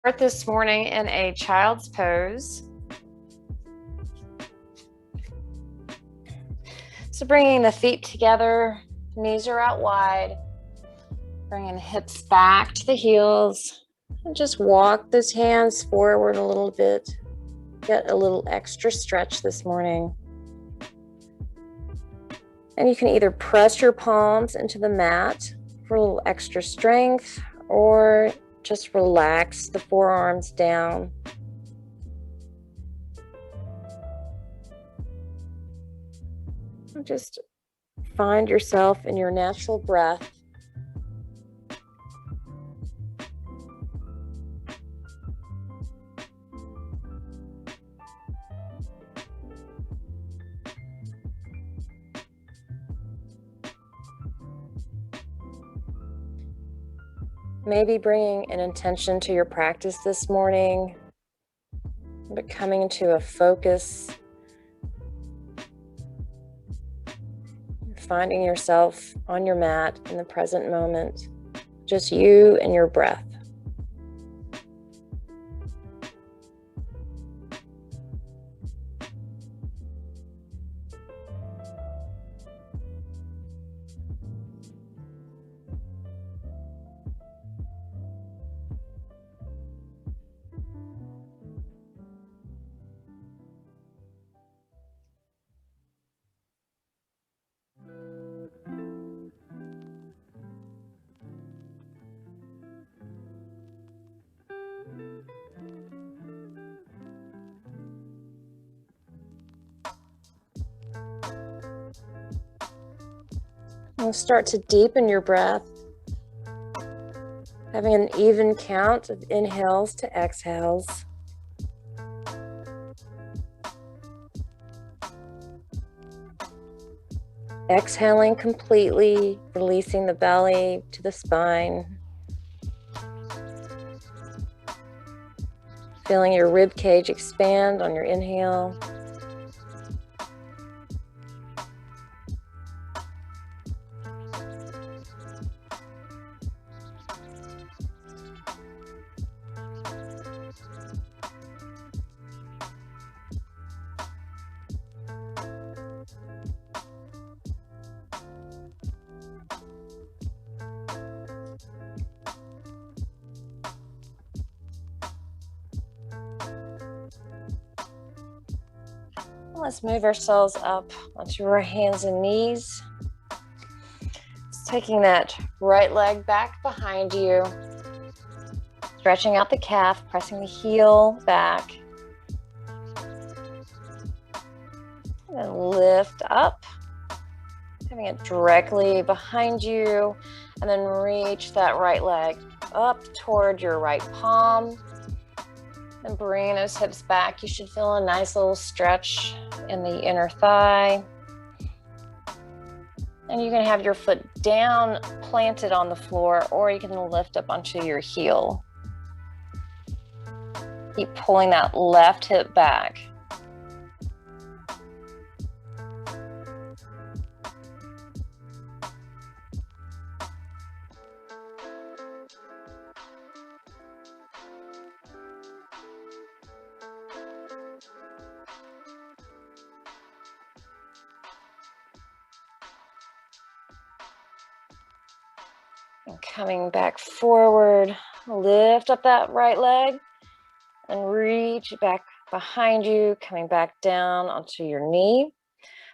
Start this morning in a child's pose. So bringing the feet together, knees are out wide, bringing the hips back to the heels, and just walk those hands forward a little bit. Get a little extra stretch this morning. And you can either press your palms into the mat for a little extra strength, or just relax the forearms down. Just find yourself in your natural breath. Maybe bringing an intention to your practice this morning, but coming into a focus, finding yourself on your mat in the present moment, just you and your breath. And start to deepen your breath, having an even count of inhales to exhales. Exhaling completely, releasing the belly to the spine. Feeling your rib cage expand on your inhale. Let's move ourselves up onto our hands and knees. Just taking that right leg back behind you. Stretching out the calf, pressing the heel back. And then lift up, having it directly behind you. And then reach that right leg up toward your right palm. And bring those hips back. You should feel a nice little stretch in the inner thigh. And you can have your foot down, planted on the floor, or you can lift up onto your heel. Keep pulling that left hip back. And coming back forward, lift up that right leg and reach back behind you, coming back down onto your knee.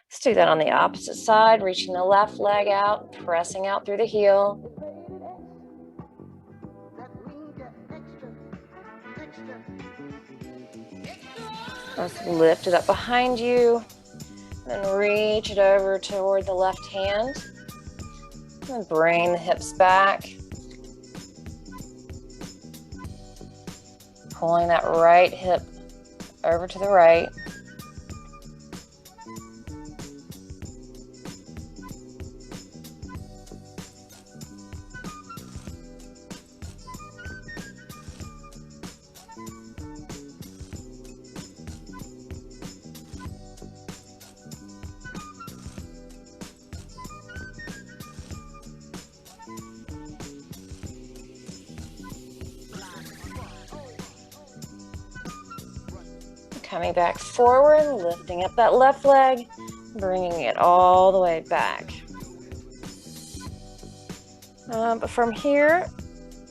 Let's do that on the opposite side, reaching the left leg out, pressing out through the heel. Let's lift it up behind you, and reach it over toward the left hand. And bring the hips back. Pulling that right hip over to the right. Coming back forward, lifting up that left leg, bringing it all the way back. But from here,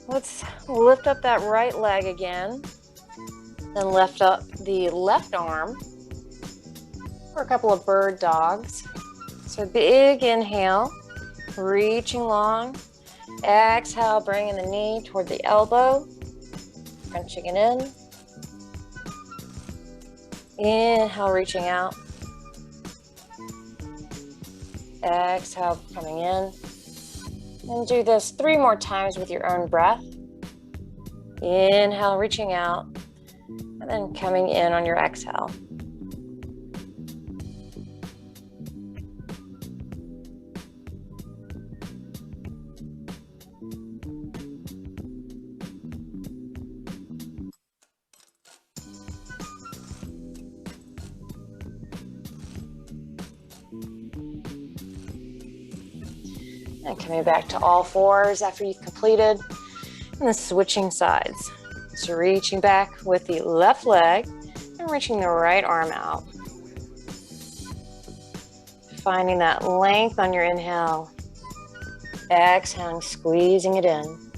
let's lift up that right leg again, then lift up the left arm for a couple of bird dogs. So big inhale, reaching long. Exhale, bringing the knee toward the elbow, crunching it in. Inhale, reaching out. Exhale, coming in. And do this 3 more times with your own breath. Inhale, reaching out, and then coming in on your exhale. And coming back to all fours after you've completed. And then switching sides. So reaching back with the left leg and reaching the right arm out. Finding that length on your inhale. Exhaling, squeezing it in.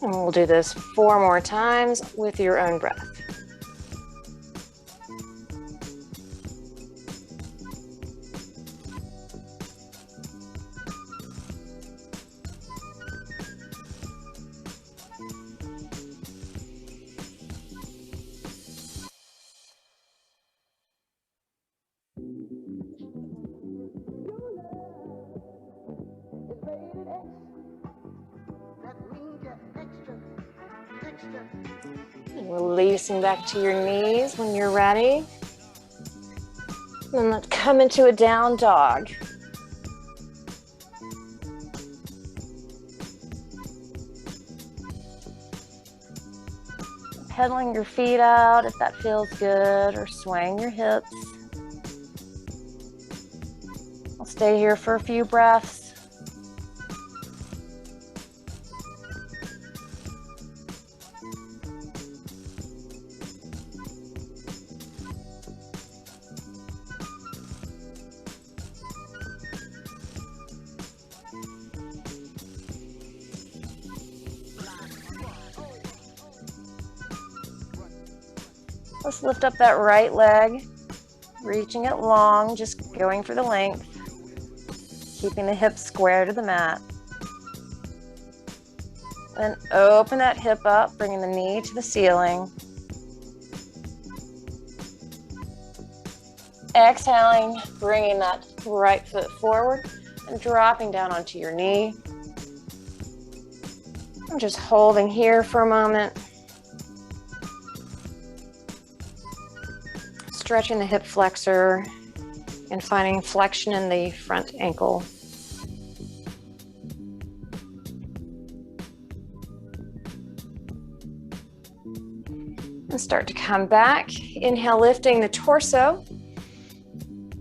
And we'll do this 4 more times with your own breath. Releasing back to your knees when you're ready. Then let's come into a down dog. Pedaling your feet out if that feels good, or swaying your hips. I'll stay here for a few breaths. Let's lift up that right leg, reaching it long, just going for the length, keeping the hips square to the mat. Then open that hip up, bringing the knee to the ceiling. Exhaling, bringing that right foot forward and dropping down onto your knee. I'm just holding here for a moment. Stretching the hip flexor and finding flexion in the front ankle. And start to come back. Inhale, lifting the torso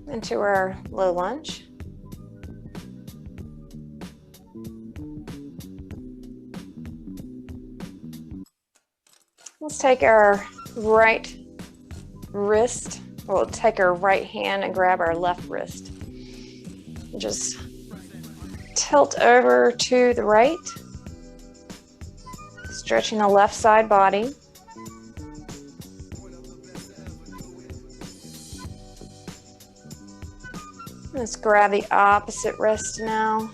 into our low lunge. Let's take our right wrist. We'll take our right hand and grab our left wrist. Just tilt over to the right, stretching the left side body. Let's grab the opposite wrist now,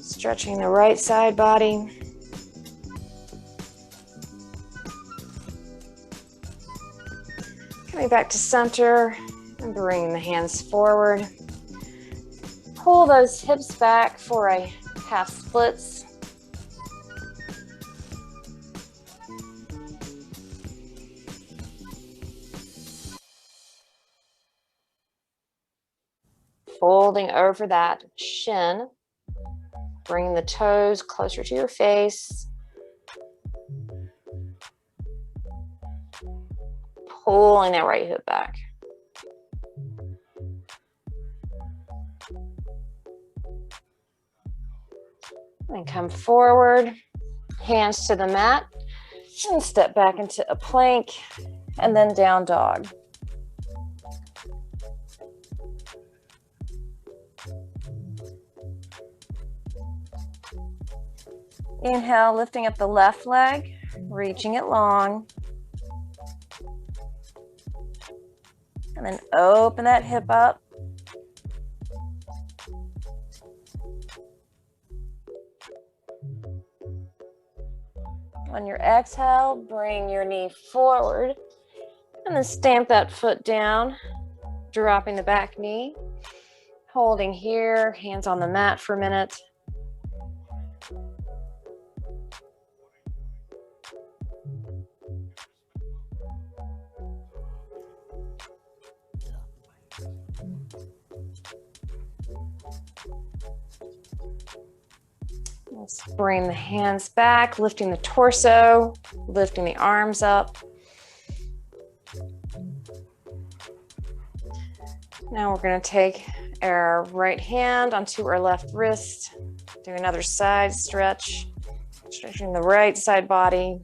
stretching the right side body. Coming back to center and bringing the hands forward. Pull those hips back for a half splits. Folding over that shin, bringing the toes closer to your face. Pulling that right hip back. And come forward, hands to the mat, and step back into a plank, and then down dog. Inhale, lifting up the left leg, reaching it long. And then open that hip up. On your exhale, bring your knee forward and then stamp that foot down, dropping the back knee, holding here, hands on the mat for a minute. Let's bring the hands back, lifting the torso, lifting the arms up. Now we're going to take our right hand onto our left wrist, do another side stretch, stretching the right side body.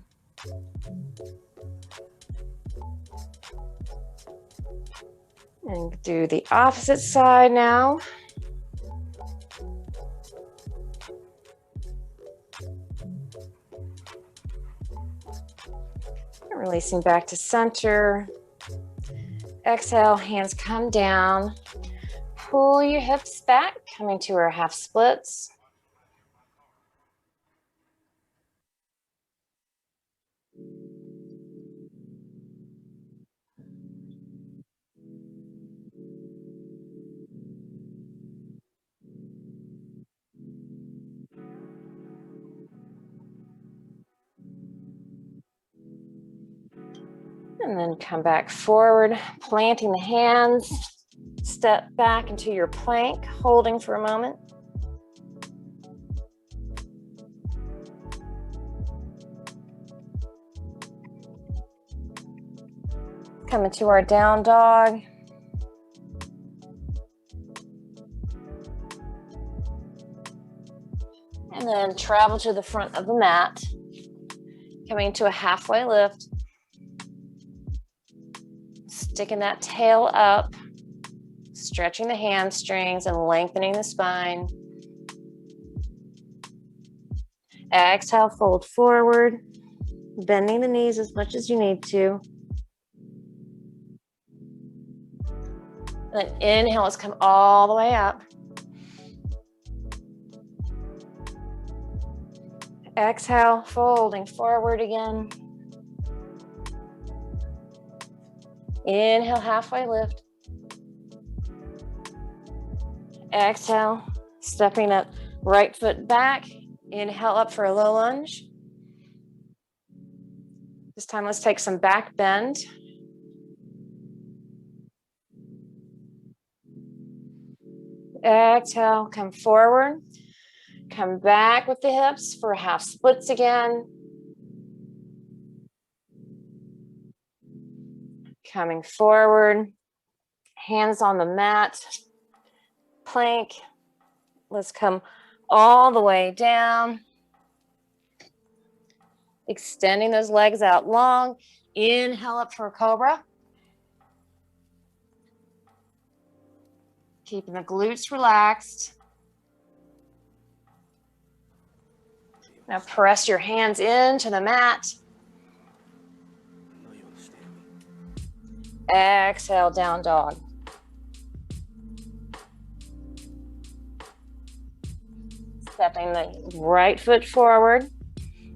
And do the opposite side now. Releasing back to center. Exhale, hands come down. Pull your hips back, coming to our half splits. And then come back forward, planting the hands, step back into your plank, holding for a moment. Come into our down dog. And then travel to the front of the mat, coming to a halfway lift. Sticking that tail up, stretching the hamstrings and lengthening the spine. Exhale, fold forward, bending the knees as much as you need to. And then inhale, let's come all the way up. Exhale, folding forward again. Inhale, halfway lift. Exhale, stepping that right foot back. Inhale up for a low lunge. This time, let's take some back bend. Exhale, come forward. Come back with the hips for half splits again. Coming forward, hands on the mat, plank. Let's come all the way down. Extending those legs out long. Inhale up for a cobra. Keeping the glutes relaxed. Now press your hands into the mat. Exhale, down dog. Stepping the right foot forward,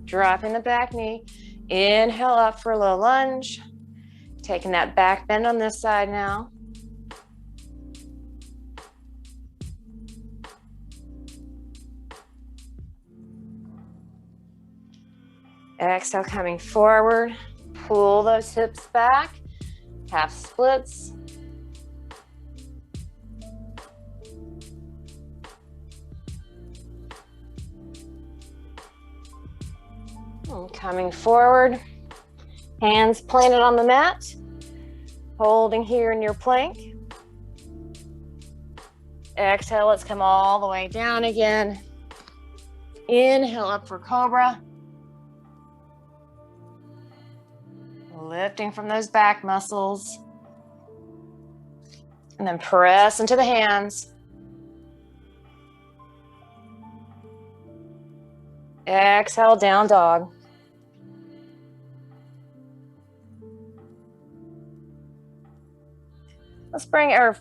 dropping the back knee. Inhale up for a low lunge. Taking that back bend on this side now. Exhale, coming forward. Pull those hips back. Half splits. And coming forward. Hands planted on the mat. Holding here in your plank. Exhale, let's come all the way down again. Inhale up for cobra. Lifting from those back muscles. And then press into the hands. Exhale, down dog. Let's bring our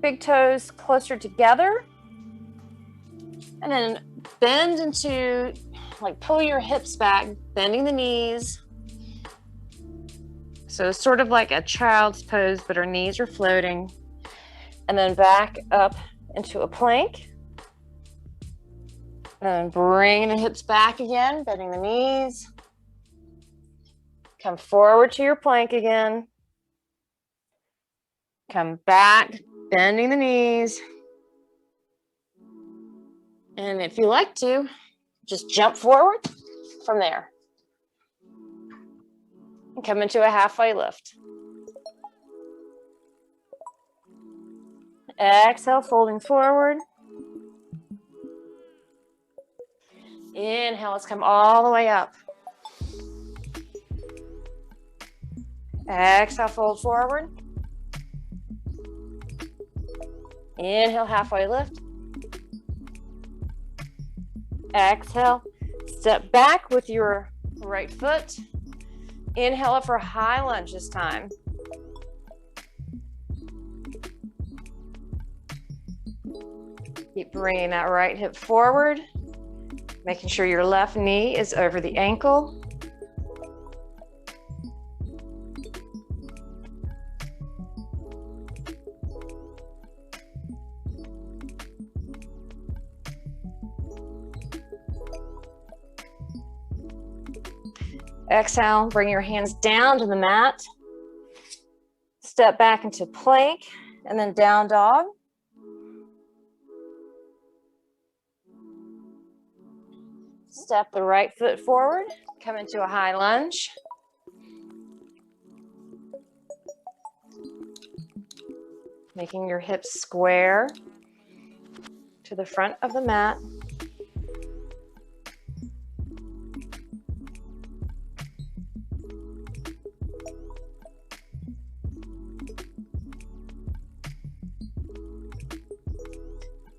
big toes closer together. And then bend into, like pull your hips back, bending the knees. So it's sort of like a child's pose, but our knees are floating. And then back up into a plank. And bring the hips back again, bending the knees. Come forward to your plank again. Come back, bending the knees. And if you like to, just jump forward from there. And come into a halfway lift. Exhale, folding forward. Inhale, let's come all the way up. Exhale, fold forward. Inhale, halfway lift. Exhale, step back with your right foot. Inhale up for a high lunge this time. Keep bringing that right hip forward, making sure your left knee is over the ankle. Exhale, bring your hands down to the mat. Step back into plank and then down dog. Step the right foot forward, come into a high lunge. Making your hips square to the front of the mat.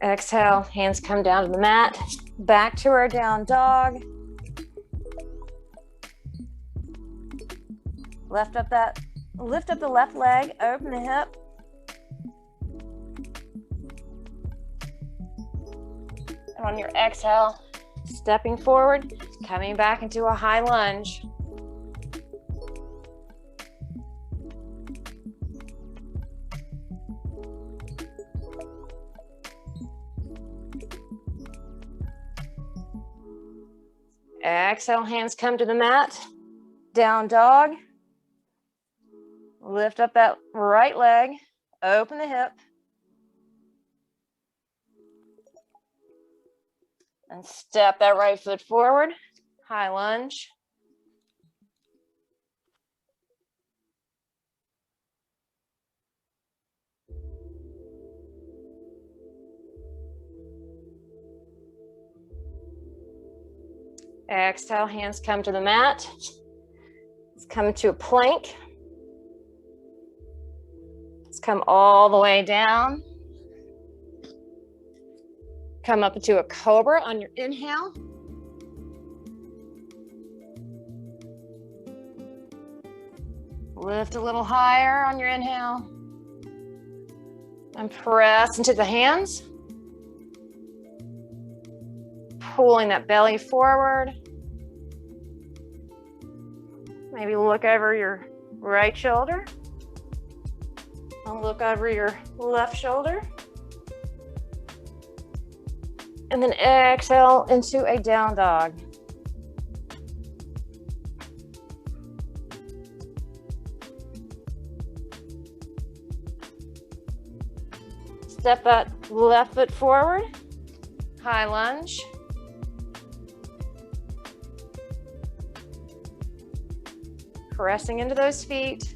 Exhale, hands come down to the mat, back to our down dog. Lift up the left leg, open the hip. And on your exhale, stepping forward, coming back into a high lunge. Exhale, hands come to the mat, down dog. Lift up that right leg, open the hip. And step that right foot forward, high lunge. Exhale, hands come to the mat. Let's come to a plank. Let's come all the way down. Come up into a cobra on your inhale. Lift a little higher on your inhale. And press into the hands. Pulling that belly forward. Maybe look over your right shoulder. And look over your left shoulder. And then exhale into a down dog. Step that left foot forward, high lunge. Pressing into those feet.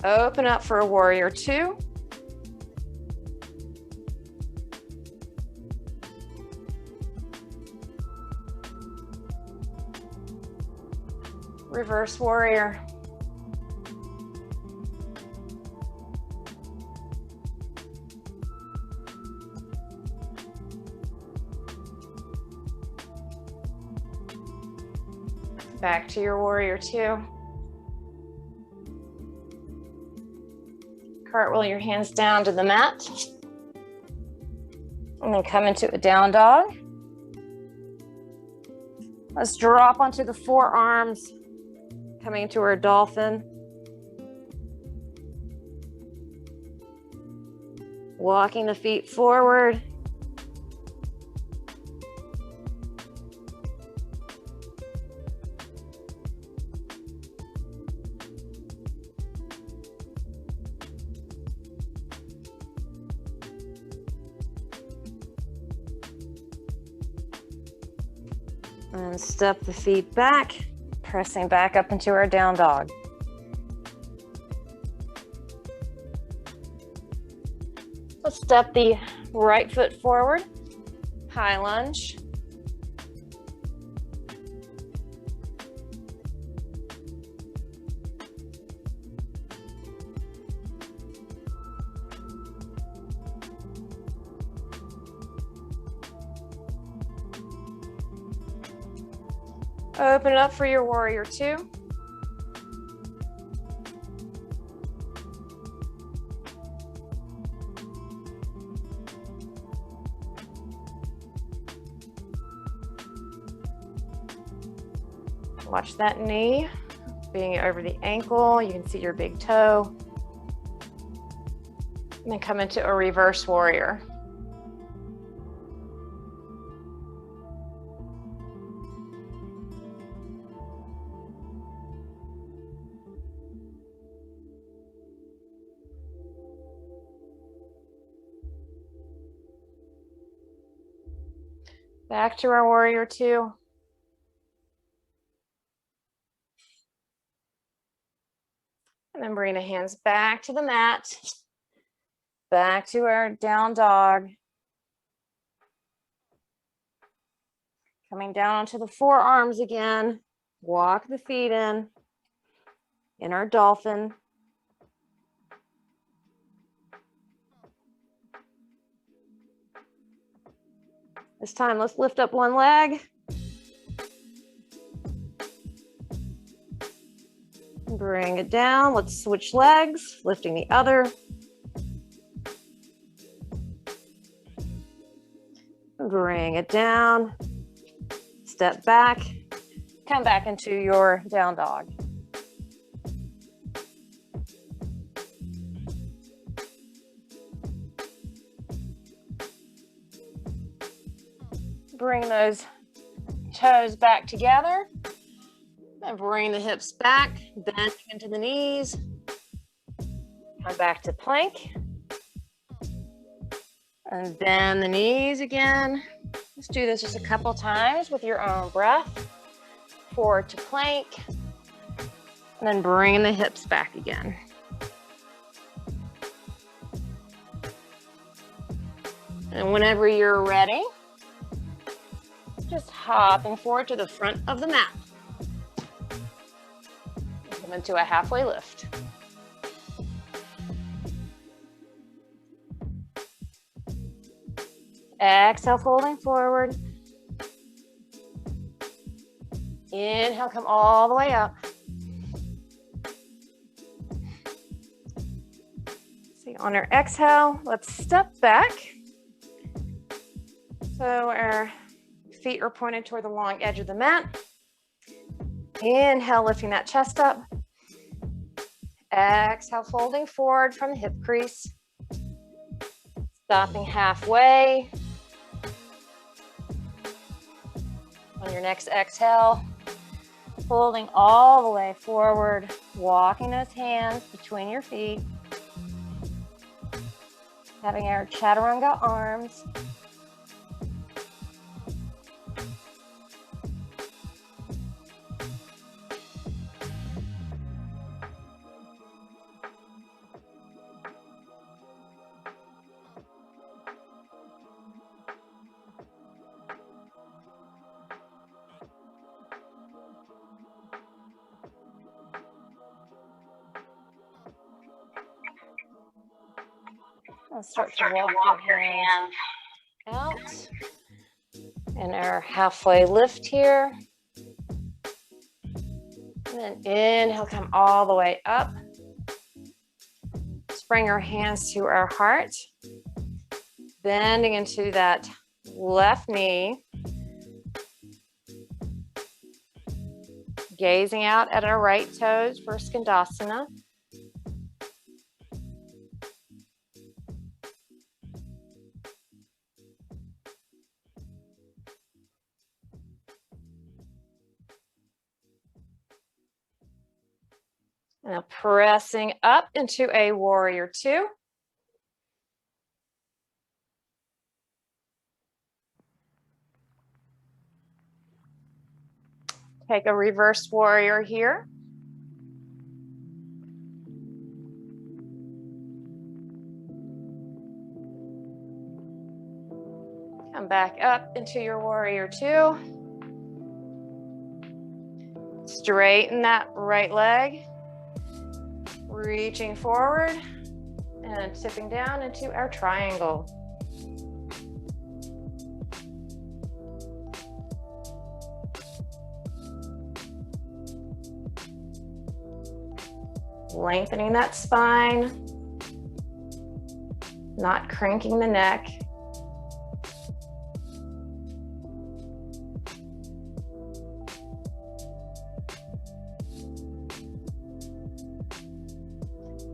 Open up for a warrior two. Reverse warrior. Back to your warrior two. Cartwheel your hands down to the mat. And then come into a down dog. Let's drop onto the forearms, coming into our dolphin. Walking the feet forward. And step the feet back, pressing back up into our down dog. Let's step the right foot forward, high lunge. Open it up for your warrior two. Watch that knee being over the ankle. You can see your big toe. And then come into a reverse warrior. Back to our warrior two. And then bring the hands back to the mat. Back to our down dog. Coming down onto the forearms again. Walk the feet in our dolphin. This time, let's lift up one leg. Bring it down. Let's switch legs, lifting the other. Bring it down. Step back. Come back into your down dog. Bring those toes back together. And bring the hips back, bending into the knees. Come back to plank. And bend the knees again. Let's do this just a couple times with your own breath. Forward to plank. And then bring the hips back again. And whenever you're ready, just hopping forward to the front of the mat. Come into a halfway lift. Exhale, folding forward. Inhale, come all the way up. See, on our exhale, let's step back. So our feet are pointed toward the long edge of the mat. Inhale, lifting that chest up. Exhale, folding forward from the hip crease. Stopping halfway. On your next exhale, folding all the way forward, walking those hands between your feet. Having our chaturanga arms. Let's start to walk your hands out. And our halfway lift here. And then inhale, come all the way up. Let's bring our hands to our heart. Bending into that left knee. Gazing out at our right toes for Skandasana. Now pressing up into a warrior two. Take a reverse warrior here. Come back up into your warrior two. Straighten that right leg. Reaching forward and tipping down into our triangle. Lengthening that spine, not cranking the neck.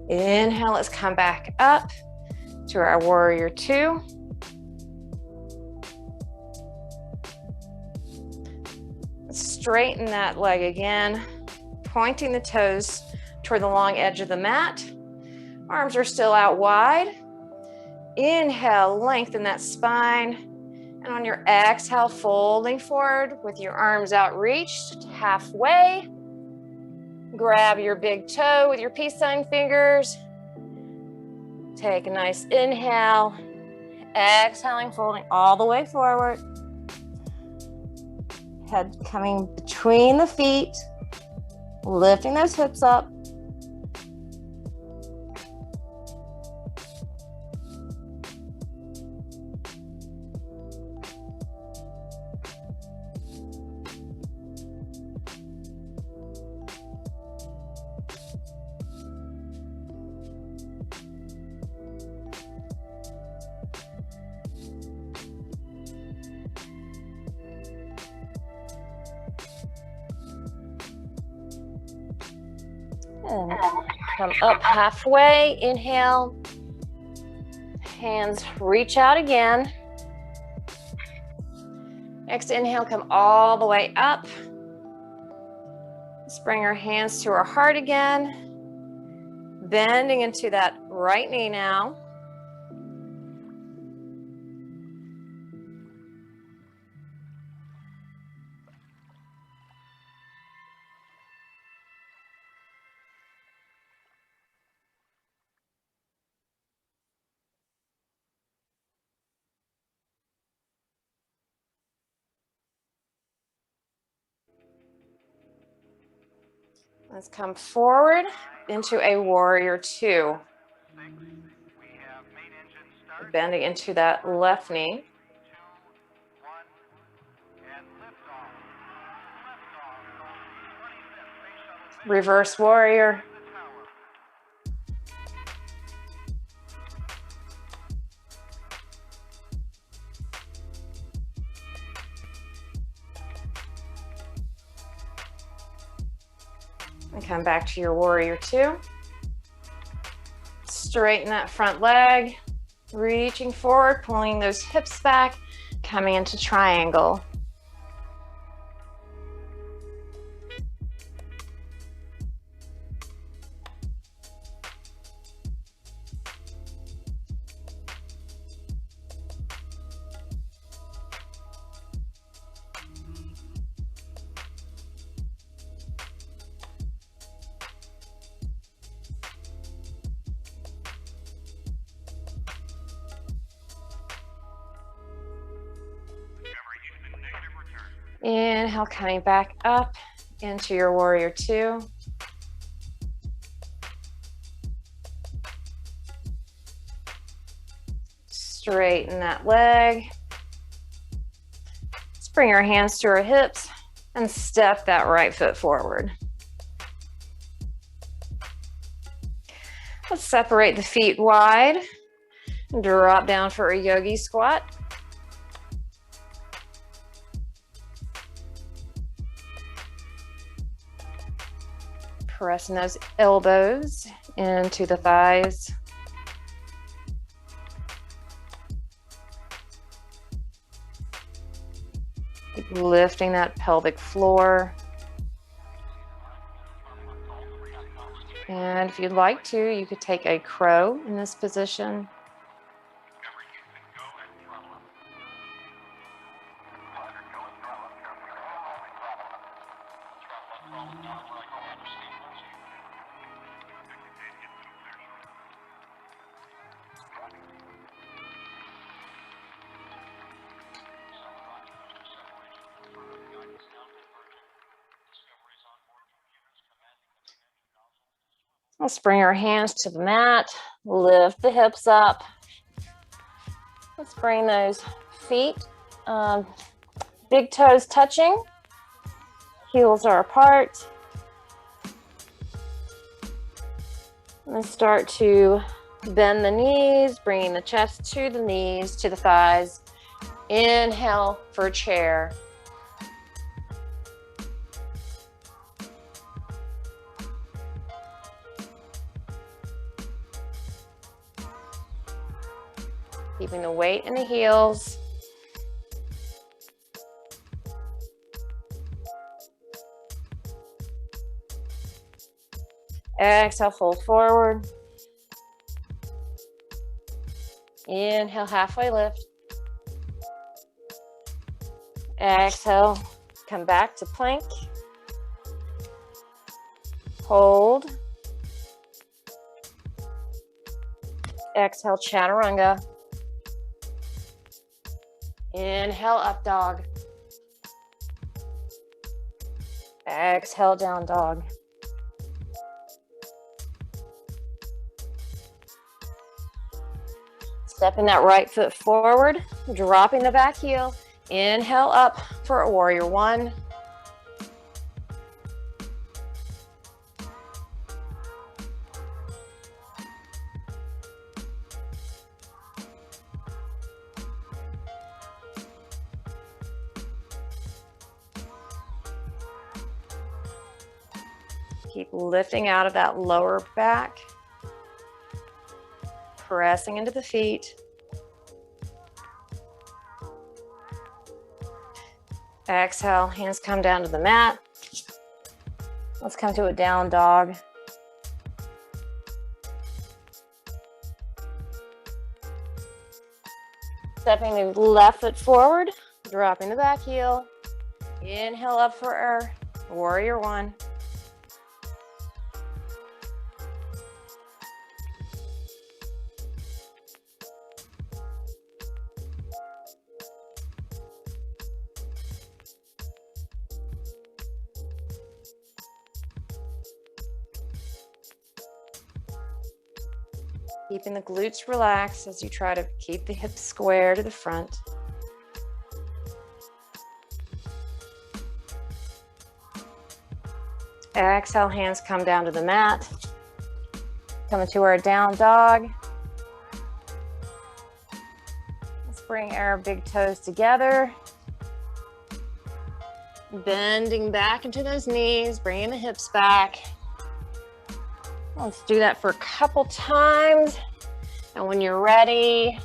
Inhale, let's come back up to our warrior two. Straighten that leg again, pointing the toes toward the long edge of the mat. Arms are still out wide. Inhale, lengthen that spine. And on your exhale, folding forward with your arms outreached halfway. Grab your big toe with your peace sign fingers. Take a nice inhale. Exhaling, folding all the way forward. Head coming between the feet. Lifting those hips up. And come up halfway, inhale, hands reach out again. Next inhale, come all the way up. Let's bring our hands to our heart again. Bending into that right knee now. Let's come forward into a warrior two. Bending into that left knee. Reverse warrior. And come back to your warrior two. Straighten that front leg, reaching forward, pulling those hips back, coming into triangle. Inhale, coming back up into your warrior two. Straighten that leg. Let's bring our hands to our hips and step that right foot forward. Let's separate the feet wide. Drop down for a yogi squat. Pressing those elbows into the thighs. Keep lifting that pelvic floor. And if you'd like to, you could take a crow in this position. Let's bring our hands to the mat, lift the hips up. Let's bring those feet, big toes touching, heels are apart. And start to bend the knees, bringing the chest to the knees, to the thighs. Inhale for chair. Keeping the weight in the heels. Exhale, fold forward. Inhale, halfway lift. Exhale, come back to plank. Hold. Exhale, chaturanga. Inhale, up dog. Exhale, down dog. Stepping that right foot forward, dropping the back heel. Inhale up for a warrior one. Keep lifting out of that lower back. Pressing into the feet. Exhale, hands come down to the mat. Let's come to a down dog. Stepping the left foot forward, dropping the back heel. Inhale up for our warrior one. Keeping the glutes relaxed as you try to keep the hips square to the front. Exhale, hands come down to the mat. Coming to our down dog. Let's bring our big toes together. Bending back into those knees, bringing the hips back. Let's do that for a couple times. And when you're ready,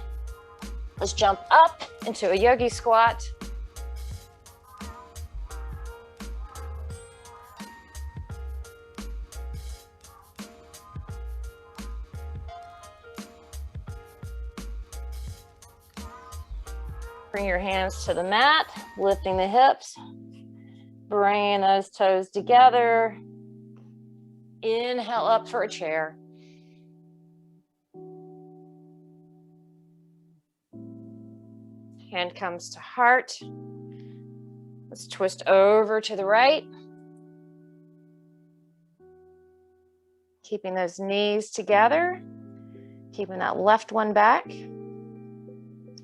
let's jump up into a yogi squat. Bring your hands to the mat, lifting the hips, bringing those toes together. Inhale up for a chair. Hand comes to heart. Let's twist over to the right. Keeping those knees together. Keeping that left one back.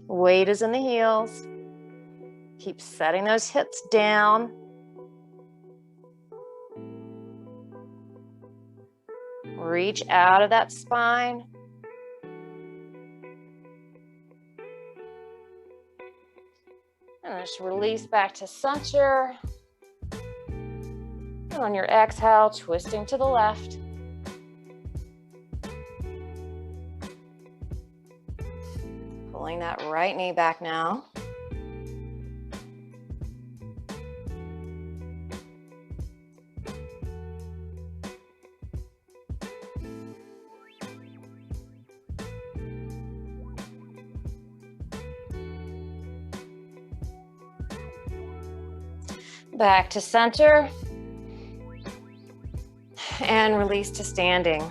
Weight is in the heels. Keep setting those hips down. Reach out of that spine. And just release back to center. And on your exhale, twisting to the left. Pulling that right knee back now. Back to center. And release to standing.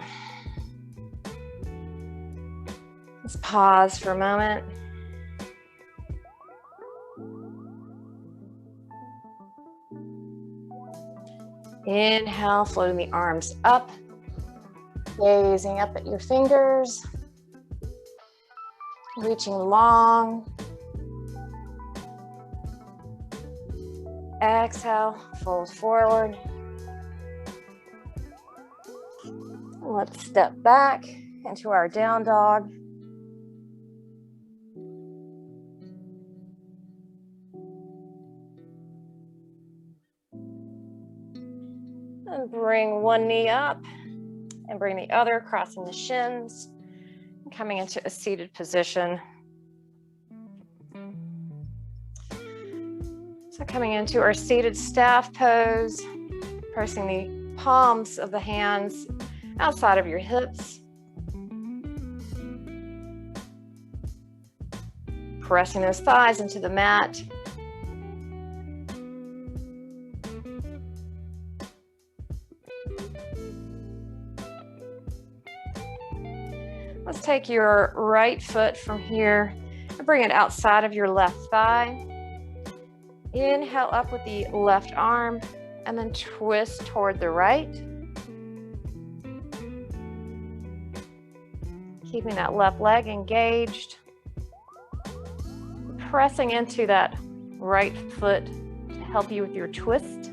Let's pause for a moment. Inhale, floating the arms up, gazing up at your fingers, reaching long. Exhale, fold forward. Let's step back into our down dog. And bring one knee up and bring the other, crossing the shins, coming into a seated position. So coming into our seated staff pose, pressing the palms of the hands outside of your hips. Pressing those thighs into the mat. Let's take your right foot from here and bring it outside of your left thigh. Inhale up with the left arm and then twist toward the right. Keeping that left leg engaged. Pressing into that right foot to help you with your twist.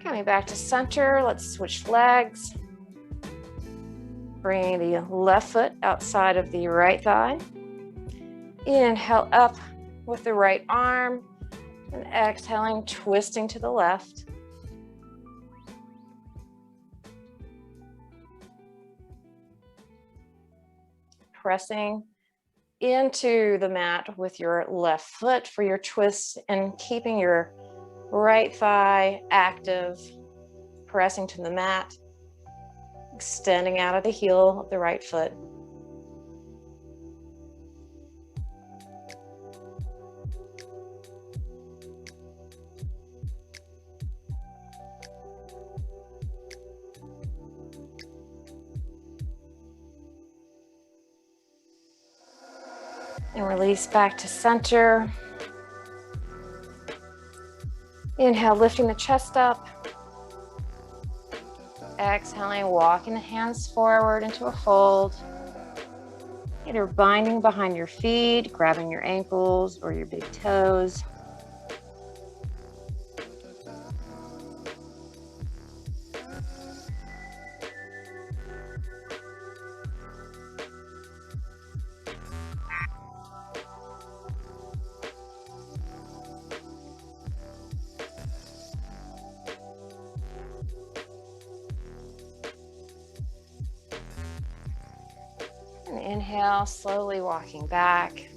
Coming back to center, let's switch legs. Bringing the left foot outside of the right thigh. Inhale up with the right arm and exhaling, twisting to the left. Pressing into the mat with your left foot for your twist and keeping your right thigh active, pressing to the mat, extending out of the heel of the right foot. And release back to center. Inhale, lifting the chest up. Exhaling, walking the hands forward into a fold. Either binding behind your feet, grabbing your ankles or your big toes. And inhale, slowly walking back.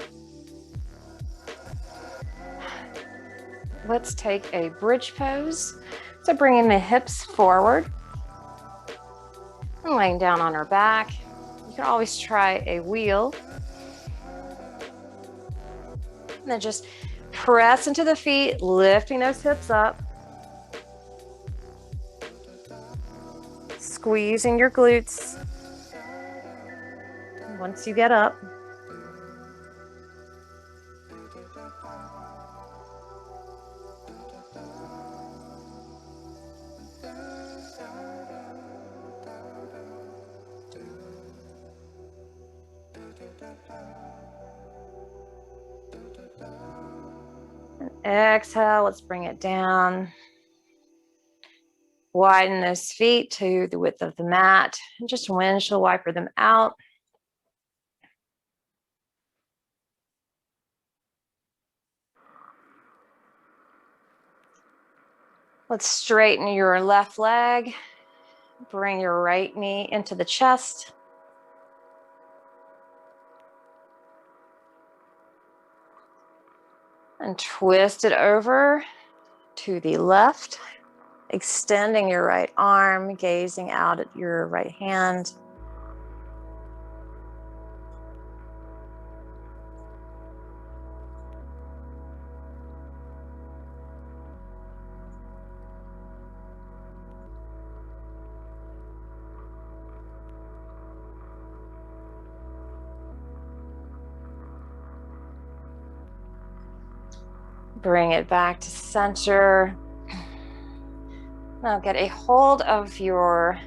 Let's take a bridge pose. So bringing the hips forward and laying down on our back. You can always try a wheel. And then just press into the feet, lifting those hips up. Squeezing your glutes. Once you get up, Exhale, let's bring it down. Widen those feet to the width of the mat and just windshield wiper them out. Let's straighten your left leg. Bring your right knee into the chest. And twist it over to the left, extending your right arm, gazing out at your right hand. Bring it back to center. Now get a hold of your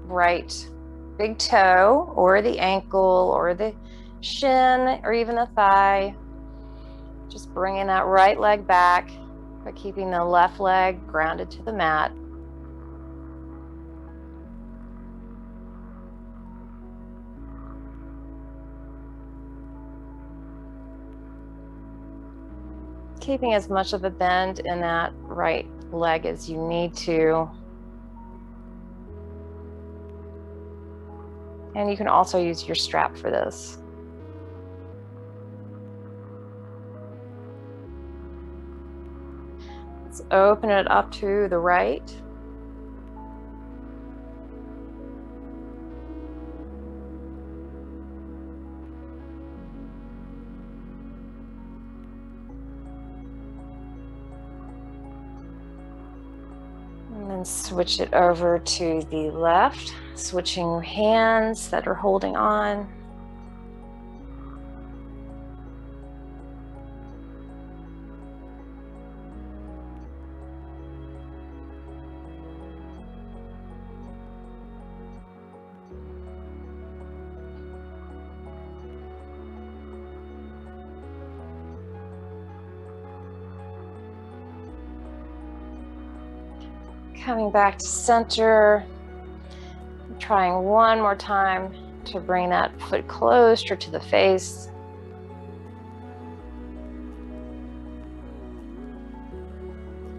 right big toe or the ankle or the shin or even the thigh. Just bringing that right leg back, but keeping the left leg grounded to the mat. Keeping as much of a bend in that right leg as you need to. And you can also use your strap for this. Let's open it up to the right. And then switch it over to the left, switching hands that are holding on. Coming back to center, trying one more time to bring that foot closer to the face.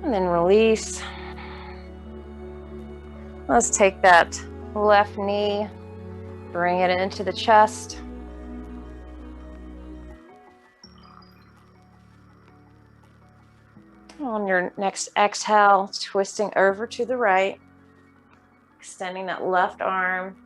And then release. Let's take that left knee, bring it into the chest. On your next exhale, twisting over to the right, extending that left arm.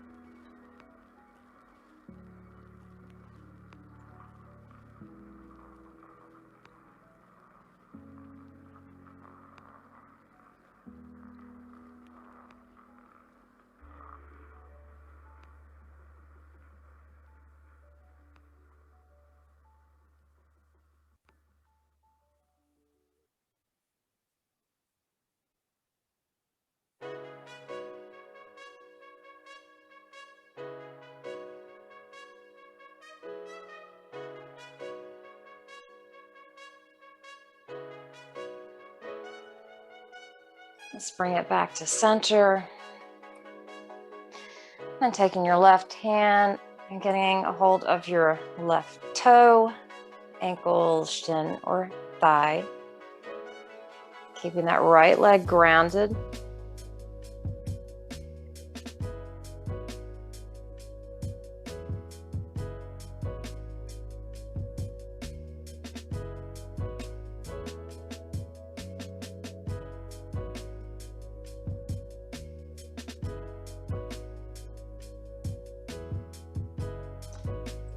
Let's bring it back to center. And taking your left hand and getting a hold of your left toe, ankle, shin, or thigh. Keeping that right leg grounded.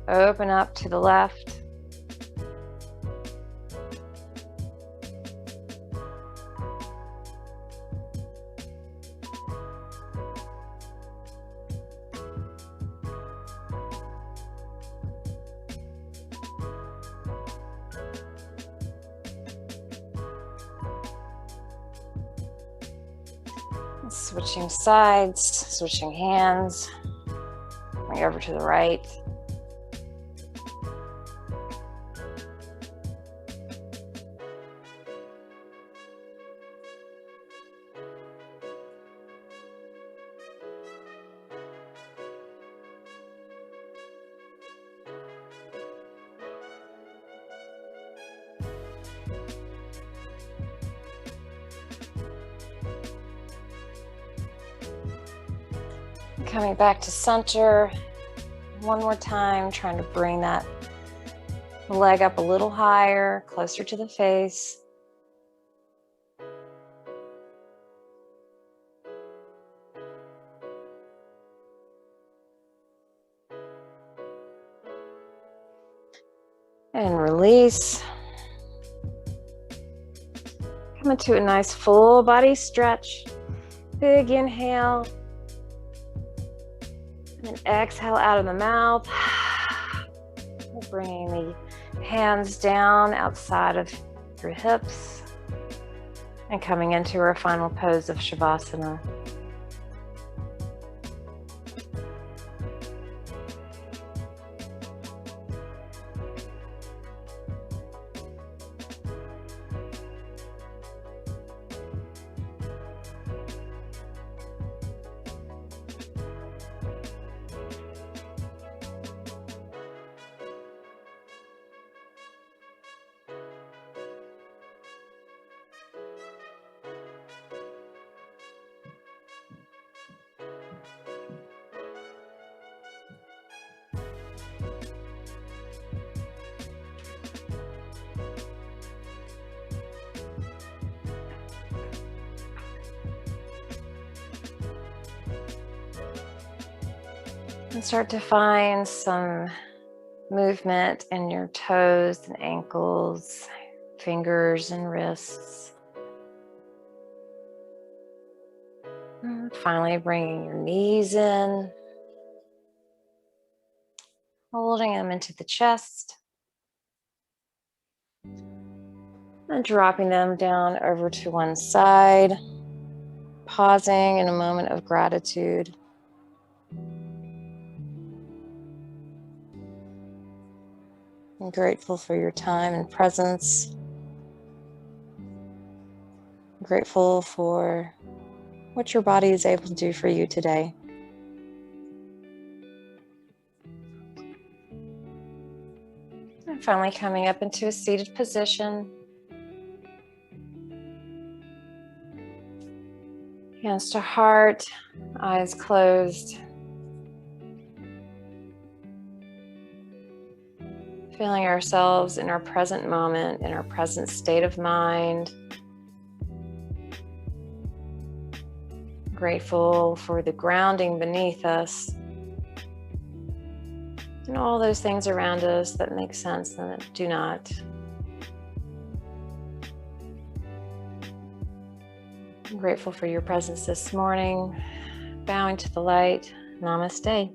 Open up to the left. Switching sides, switching hands. Bring over to the right. Coming back to center. One more time, trying to bring that leg up a little higher, closer to the face. And release. Come into a nice full body stretch. Big inhale. And exhale out of the mouth. Bringing the hands down outside of your hips. And coming into our final pose of Shavasana. And start to find some movement in your toes and ankles, fingers and wrists. And finally, bringing your knees in, holding them into the chest, and dropping them down over to one side, pausing in a moment of gratitude. I'm grateful for your time and presence. I'm grateful for what your body is able to do for you today. And finally coming up into a seated position. Hands to heart, eyes closed. Feeling ourselves in our present moment, in our present state of mind. Grateful for the grounding beneath us. And all those things around us that make sense and that do not. I'm grateful for your presence this morning. Bowing to the light. Namaste.